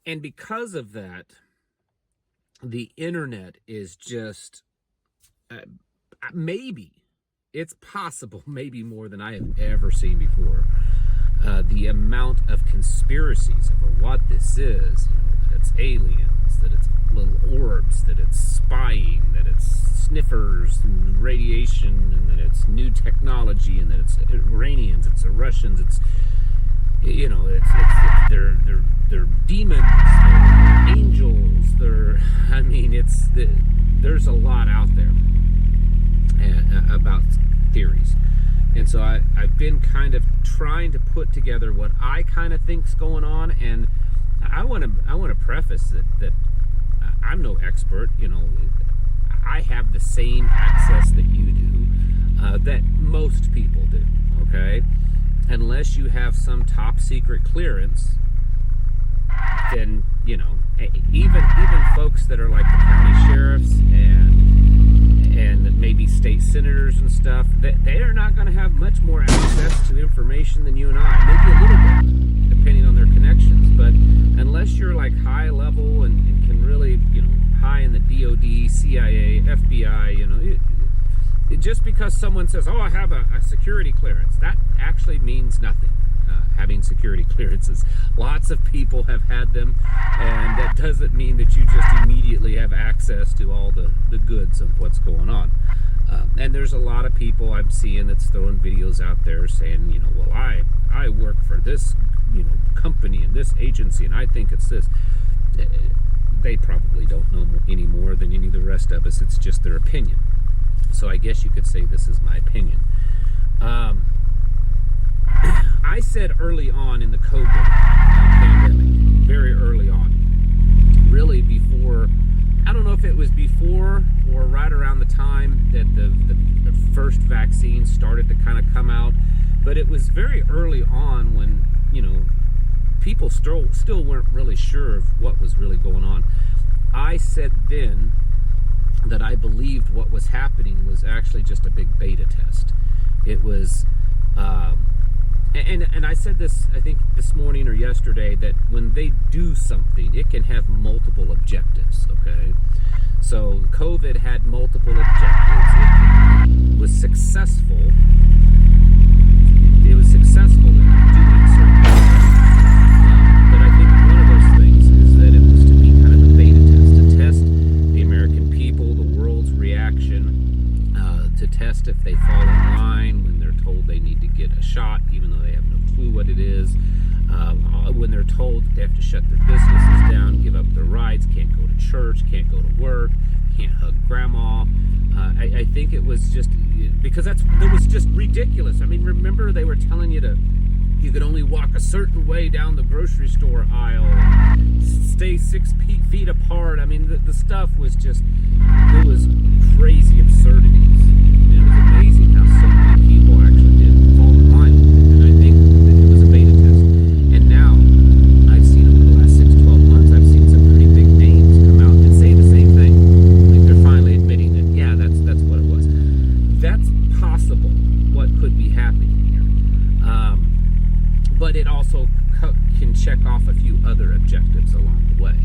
And because of that, the internet is just maybe, it's possible, maybe more than I have ever seen before. The amount of conspiracies over what this is, that it's aliens, that it's little orbs, that it's spying, that it's sniffers and radiation, and that it's new technology, and that it's Iranians, it's the Russians, it's they're demons, they're angels, there's a lot out there about theories. And so I've been kind of trying to put together what I kind of think's going on, and I want to preface that I'm no expert. I have the same access that you do, that most people do. Okay, unless you have some top secret clearance, then even folks that are like the county sheriffs and maybe state senators and stuff, they are not going to have much more access to information than you and I. Maybe a little bit, depending on their connections. But unless you're like high level and can really, high in the DOD, CIA, FBI, just because someone says, "Oh, I have a security clearance," that actually means nothing. Having security clearances, lots of people have had them, and that doesn't mean that you just immediately have access to all the goods of what's going on. And there's a lot of people I'm seeing that's throwing videos out there saying, well, I work for this, company and this agency, and I think it's this. They probably don't know any more than any of the rest of us. It's just their opinion. So I guess you could say this is my opinion. I said early on in the COVID pandemic, very early on, really before, I don't know if it was before or right around the time that the first vaccine started to kind of come out, but it was very early on when, people still weren't really sure of what was really going on. I said then that I believed what was happening was actually just a big beta test. It was, and I said this, I think this morning or yesterday, that when they do something, it can have multiple objectives, okay? So COVID had multiple objectives. It was successful. It was successful in doing certain things. But I think one of those things is that it was to be kind of a beta test, to test the American people, the world's reaction, to test if they fall in line when they're told they need to get a shot, even though they have no clue what it is. When they're told that they have to shut their businesses down, give up their rights, can't go to church, can't go to work, can't hug grandma. I think it was just because it was just ridiculous. I mean, remember they were telling you you could only walk a certain way down the grocery store aisle, and stay 6 feet apart. I mean, the stuff was just, it was crazy absurdities. It was amazing how so many people actually did fall in line with it, and I think that it was a beta test. And now, I've seen over the last 6-12 months, I've seen some pretty big names come out and say the same thing. Like they're finally admitting that, yeah, that's what it was. That's possible what could be happening here. But it also can check off a few other objectives along the way.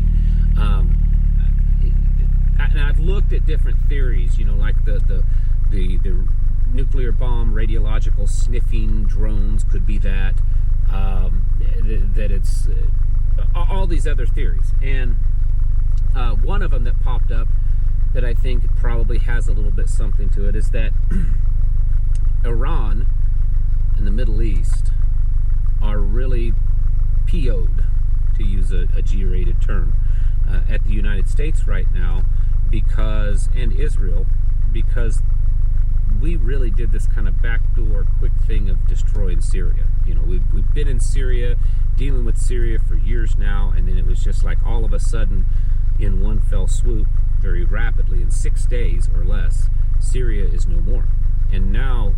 And I've looked at different theories, like the nuclear bomb, radiological sniffing drones could be that it's all these other theories. And one of them that popped up that I think probably has a little bit something to it is that Iran and the Middle East are really PO'd, to use a G-rated term, at the United States right now, and Israel, because we really did this kind of backdoor quick thing of destroying Syria. We've been in Syria, dealing with Syria for years now, and then it was just like all of a sudden, in one fell swoop, very rapidly, in 6 days or less, Syria is no more. And now,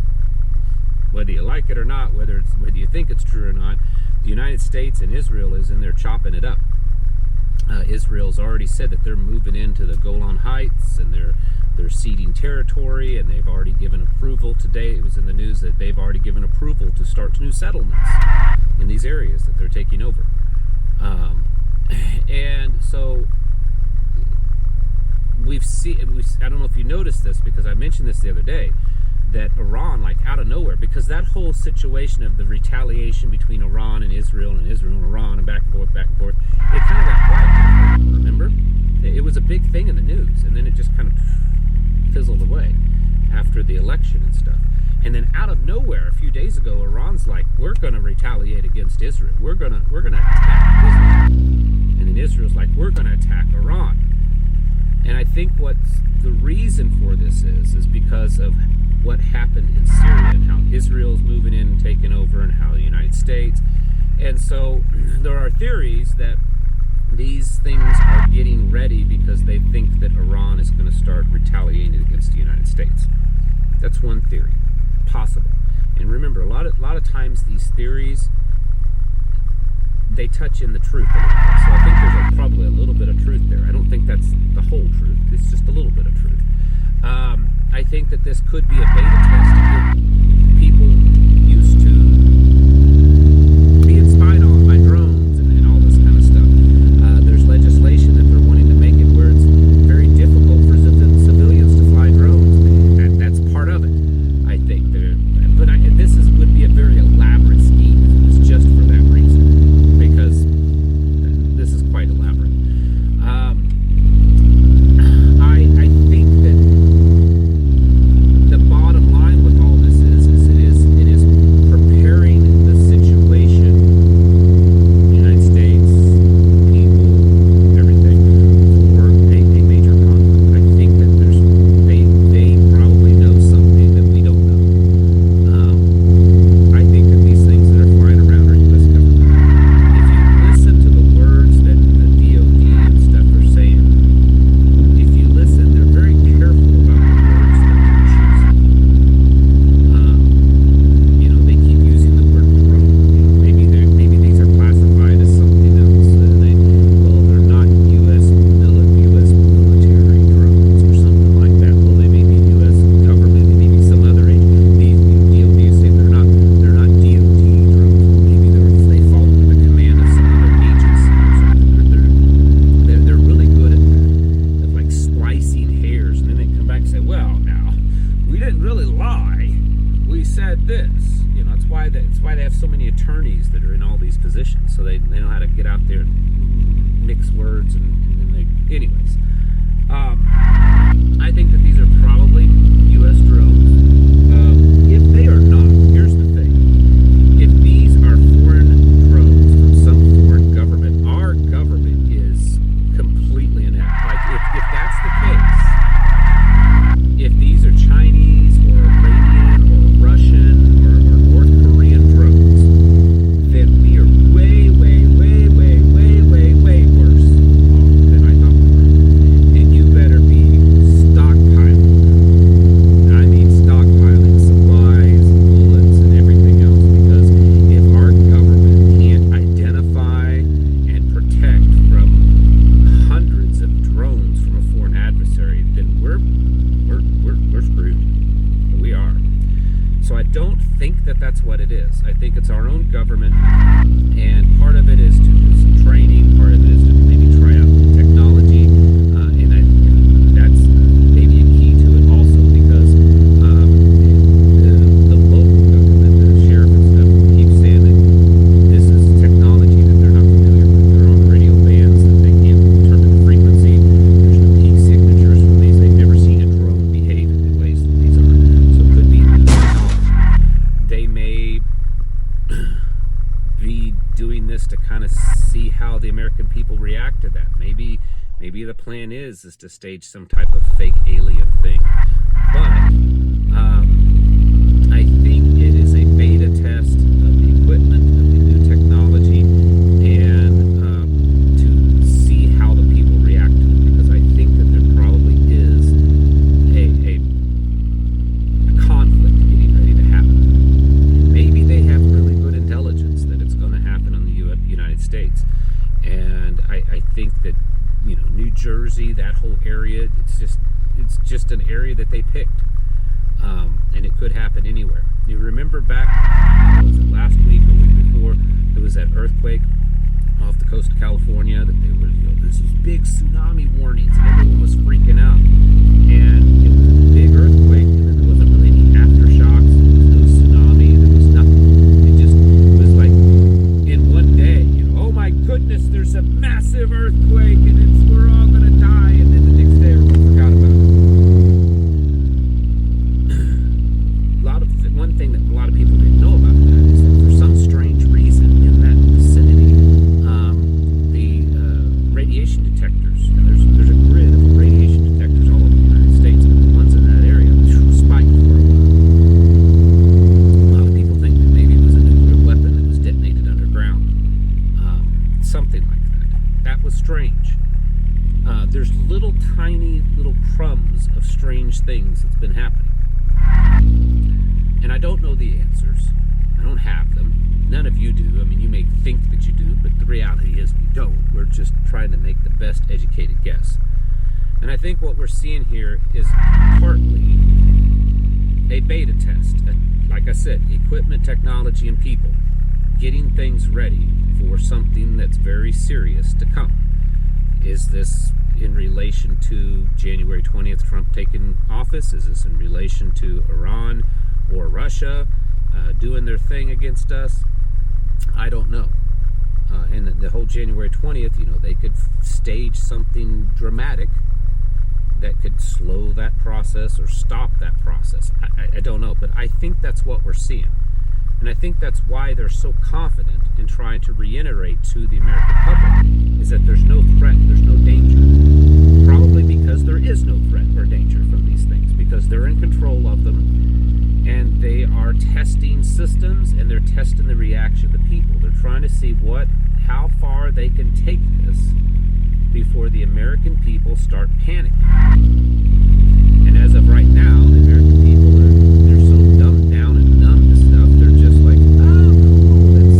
whether you like it or not, whether you think it's true or not, the United States and Israel is in there chopping it up. Israel's already said that they're moving into the Golan Heights, and they're ceding territory, and they've already given approval today. It was in the news that they've already given approval to start new settlements in these areas that they're taking over. And noticed this because I mentioned this the other day, that Iran, like out of nowhere, because that whole situation of the retaliation between Iran and Israel and Iran and back and forth, it kind of got quiet. Remember? It was a big thing in the news, and then it just kind of fizzled away after the election and stuff. And then out of nowhere, a few days ago, Iran's like, we're going to retaliate against Israel. We're gonna attack Israel. And then Israel's like, we're going to attack Iran. And I think what's the reason for this is because of what happened in Syria and how Israel's moving in and taking over, and how the United States. And so there are theories that these things are getting ready because they think that Iran is going to start retaliating against the United States. That's one theory, possible. And remember, a lot of times these theories, they touch in the truth a little bit. So I think there's probably a little bit of truth there. I don't think that's the whole truth. It's just a little bit of truth. I think that this could be a beta test to get people used to being spied on by drones and all this kind of stuff. There's legislation that they're wanting to make it where it's very difficult for civilians to fly drones. That's part of it, I think. But this would be a very elaborate scheme if it was just for that reason, because this is quite elaborate. I think that the bottom line with all this is it is preparing the situation, United States, people, everything, for a major conflict. I think that they probably know something that we don't know. I think that these things that are flying around are U.S. government. If you listen to the words that the DOD and stuff are saying, if you listen, they're very careful about the words that they're choosing. They keep using the word drone. Maybe these are classified as something else. They're not U.S. military drones or something like that. Well, they may be U.S. government. They may be some other agency. DOD is saying they're not DOD drones. Maybe they fall under the command of some other agency or something. They're really good at like splicing hairs, and then they come back and say, well, now we didn't really lie. We said this. That's why they have so many attorneys that are in all these positions, so they know how to get out there and mix words, and then they. Anyways, I think that these are probably U.S. drones. If they are not, here's the thing: if these are foreign drones from some foreign government, our government is completely inept. Like if that's the case, if these are Chinese or Iranian or Russian or North Korean drones, then we are way, way, way, way, way, way, way worse off than I thought we were. And you better be stockpiling. And I mean stockpiling supplies, bullets, and everything else, because if our government can't identify and protect from hundreds of drones from a foreign adversary, then we're screwed. We are. So I don't think that that's what it is. I think it's our own government, and part of it is to do some training, part of it is to maybe try out technology, and that's maybe a key to it also, because the local government, the sheriff and stuff, keeps saying that this is technology that they're not familiar with. They're on the radio bands that they can't determine the frequency. There's no peak signatures from these. They've never seen a drone behave in the ways that these are. So it could be new technology. They may be doing this to kind of see how the American people react to that. Maybe the plan is to stage some type of fake alien thing. But I think it is a beta test of the equipment, of the new technology, and to see how the people react to it. Because I think that there probably is a conflict getting ready to happen. Maybe they have really good intelligence that it's going to happen in the United States. And I think that, New Jersey, that whole area, it's just an area that they picked. And it could happen anywhere. You remember back, was it last week or week before, there was that earthquake off the coast of California that they were, there's these big tsunami warnings, and everyone was freaking out. And it was something like that. That was strange. There's tiny little crumbs of strange things that's been happening. And I don't know the answers. I don't have them. None of you do. I mean, you may think that you do, but the reality is we don't. We're just trying to make the best educated guess. And I think what we're seeing here is partly a beta test. Like I said, equipment, technology, and people getting things ready for something that's very serious to come. Is this in relation to January 20th, Trump taking office? Is this in relation to Iran or Russia doing their thing against us? I don't know. And the whole January 20th, you know, they could stage something dramatic that could slow that process or stop that process. I don't know, but I think that's what we're seeing. And I think that's why they're so confident in trying to reiterate to the American public is that there's no threat, there's no danger. Probably because there is no threat or danger from these things, because they're in control of them, and they are testing systems, and they're testing the reaction of the people. They're trying to see how far they can take this before the American people start panicking. And as of right now, the American people they're so dumbed down and numb to stuff. They're just like, oh, cool, this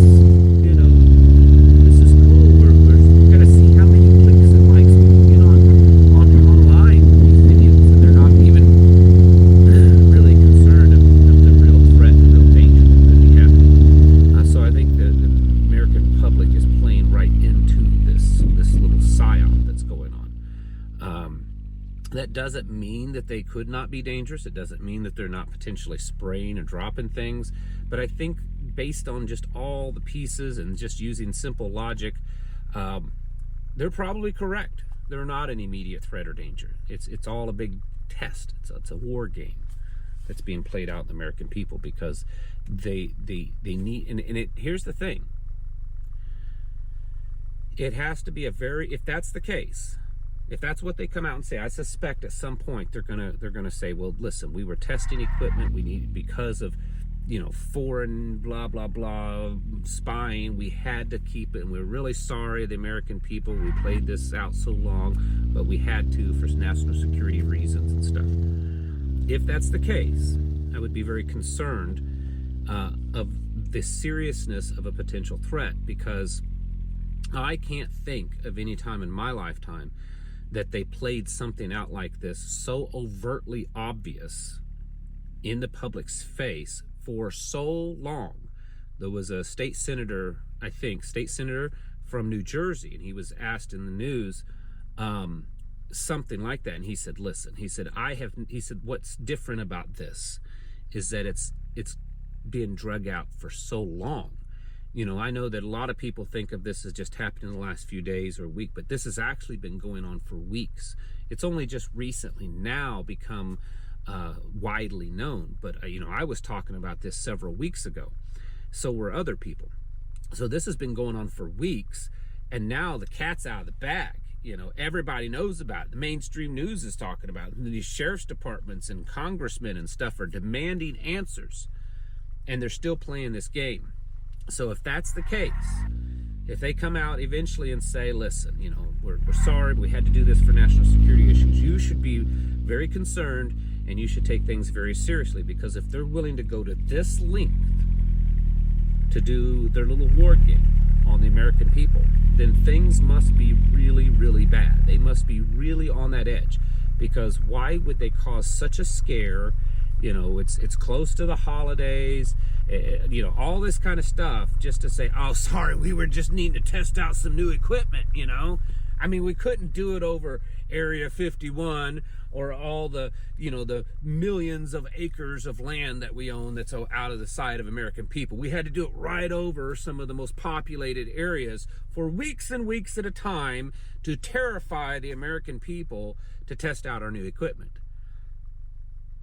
is cool. We're gonna see how many clicks and likes we can get online with these videos. And they're not even really concerned of the real threat, the real danger that could be happening. So I think the American public is playing right into this little psyop that's going on. That doesn't mean that they could not be dangerous. It doesn't mean that they're not potentially spraying and dropping things. But I think based on just all the pieces and just using simple logic, they're probably correct. They're not an immediate threat or danger. It's all a big test. It's a war game that's being played out in the American people, because they need, and here's the thing. It has to be if that's the case, if that's what they come out and say, I suspect at some point they're gonna say, well, listen, we were testing equipment, we needed, because of, foreign blah blah blah spying, we had to keep it, and we're really sorry, the American people, we played this out so long, but we had to for national security reasons and stuff. If that's the case, I would be very concerned of the seriousness of a potential threat, because I can't think of any time in my lifetime that they played something out like this so overtly obvious in the public's face for so long. There was a state senator from New Jersey, and he was asked in the news something like that, and he said, listen, he said, what's different about this is that it's being drug out for so long. I know that a lot of people think of this as just happening in the last few days or week, but this has actually been going on for weeks. It's only just recently now become widely known. But, I was talking about this several weeks ago. So were other people. So this has been going on for weeks, and now the cat's out of the bag. Everybody knows about it. The mainstream news is talking about it. These sheriff's departments and congressmen and stuff are demanding answers, and they're still playing this game. So if that's the case, if they come out eventually and say, listen, we're sorry, but we had to do this for national security issues, you should be very concerned, and you should take things very seriously, because if they're willing to go to this length to do their little war game on the American people, then things must be really, really bad. They must be really on that edge, because why would they cause such a scare? It's close to the holidays, all this kind of stuff, just to say, oh, sorry, we were just needing to test out some new equipment, I mean, we couldn't do it over Area 51 or all the millions of acres of land that we own that's out of the sight of American people. We had to do it right over some of the most populated areas for weeks and weeks at a time to terrify the American people to test out our new equipment.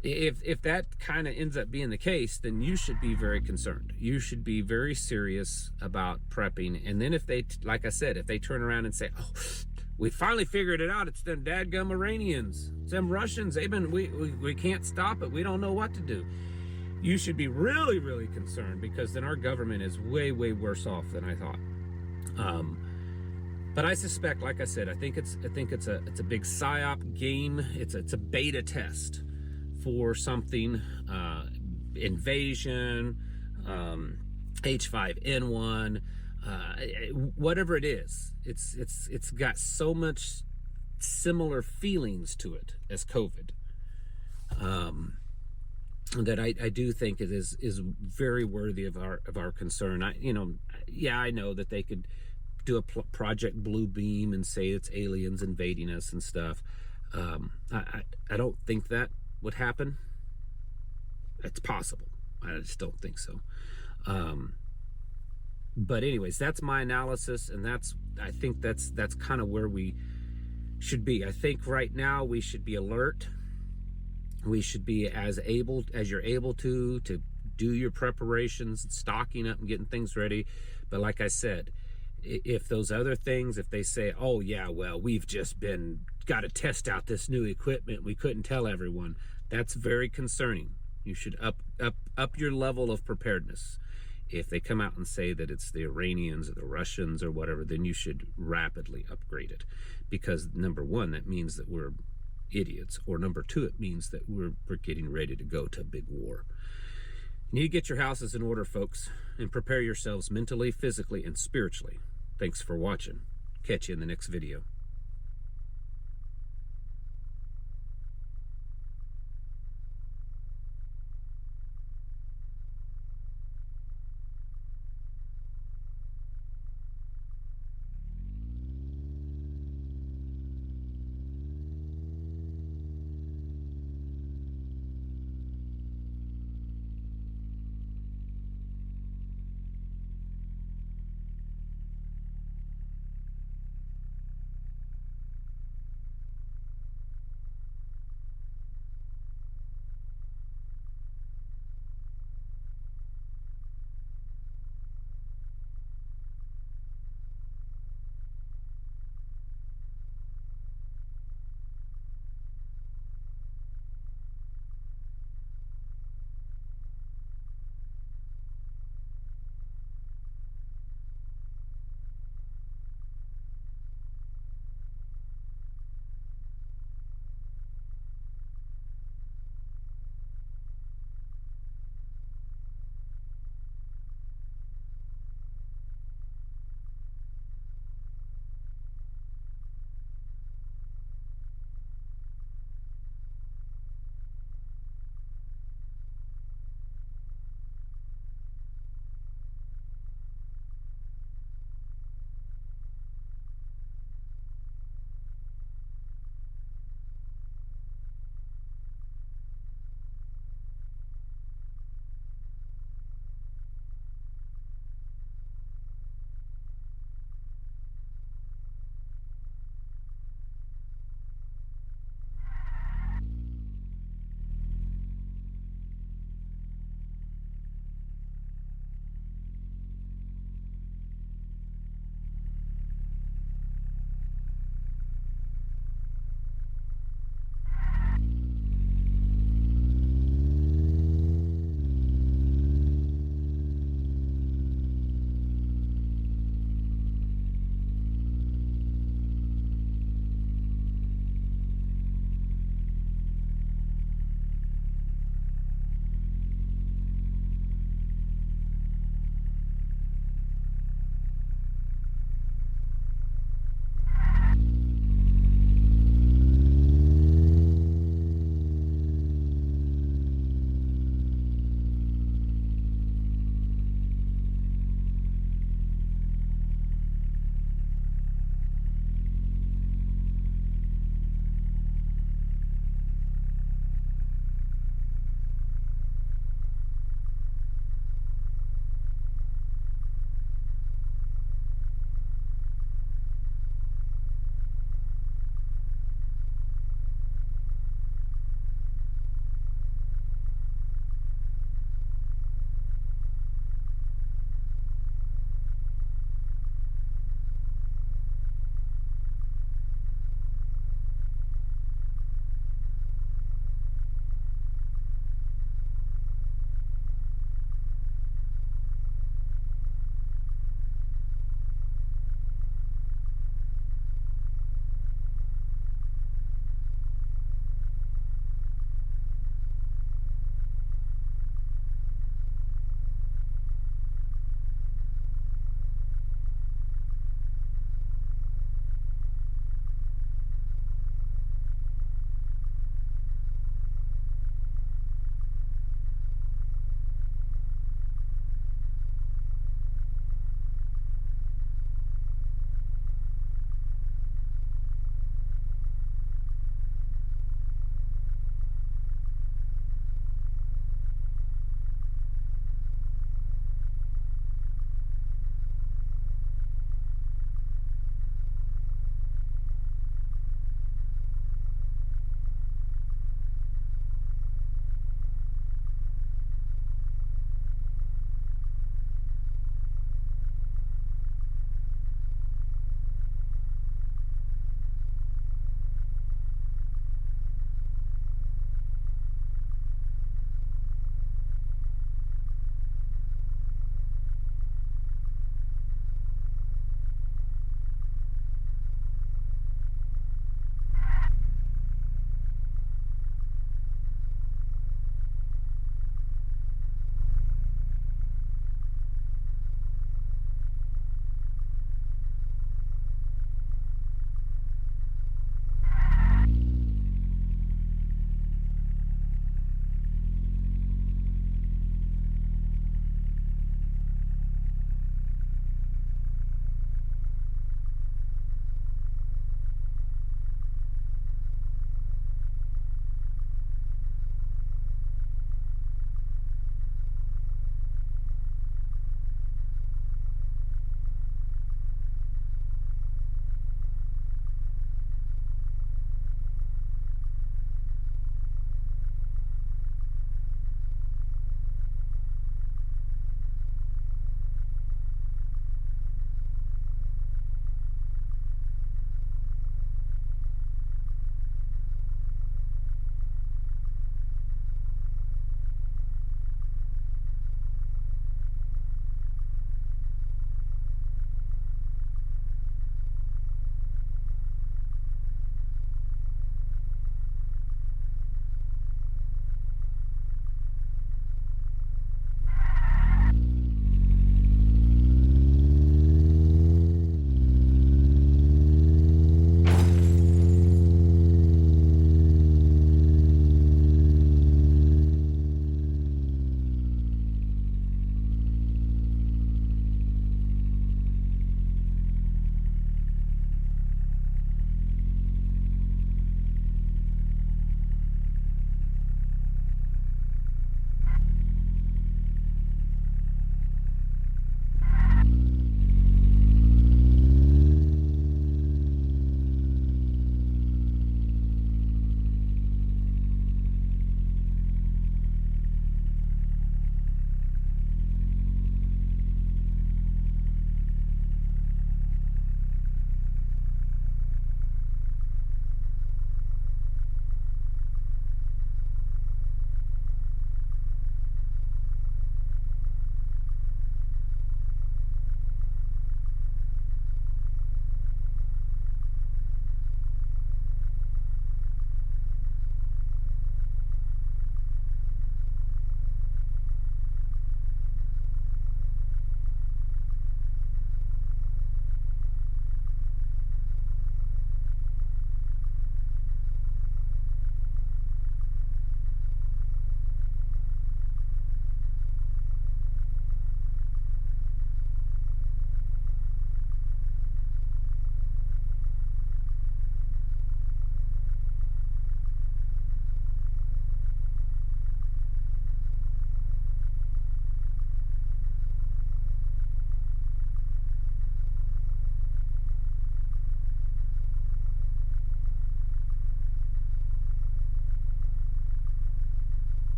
If that kind of ends up being the case, then you should be very concerned. You should be very serious about prepping. And then if they, like I said, if they turn around and say, oh, we finally figured it out, it's them dadgum Iranians, it's them Russians, we can't stop it, we don't know what to do. You should be really, really concerned, because then our government is way, way worse off than I thought. But I suspect, like I said, I think it's a big psyop game. It's a beta test for something, invasion, H5N1, whatever it is. It's got so much similar feelings to it as COVID, that I do think it is very worthy of our concern. I know that they could do a Project Blue Beam and say it's aliens invading us and stuff. I don't think that would happen. It's possible. I just don't think so. But anyways, that's my analysis, and I think that's kind of where we should be. I think right now we should be alert. We should be as you're able to do your preparations, stocking up and getting things ready. But like I said, if those other things, if they say, oh yeah, well, we've just got to test out this new equipment, we couldn't tell everyone, that's very concerning. You should up your level of preparedness. If they come out and say that it's the Iranians or the Russians or whatever, then you should rapidly upgrade it. Because number one, that means that we're idiots. Or number two, it means that we're getting ready to go to a big war. You need to get your houses in order, folks, and prepare yourselves mentally, physically, and spiritually. Thanks for watching. Catch you in the next video.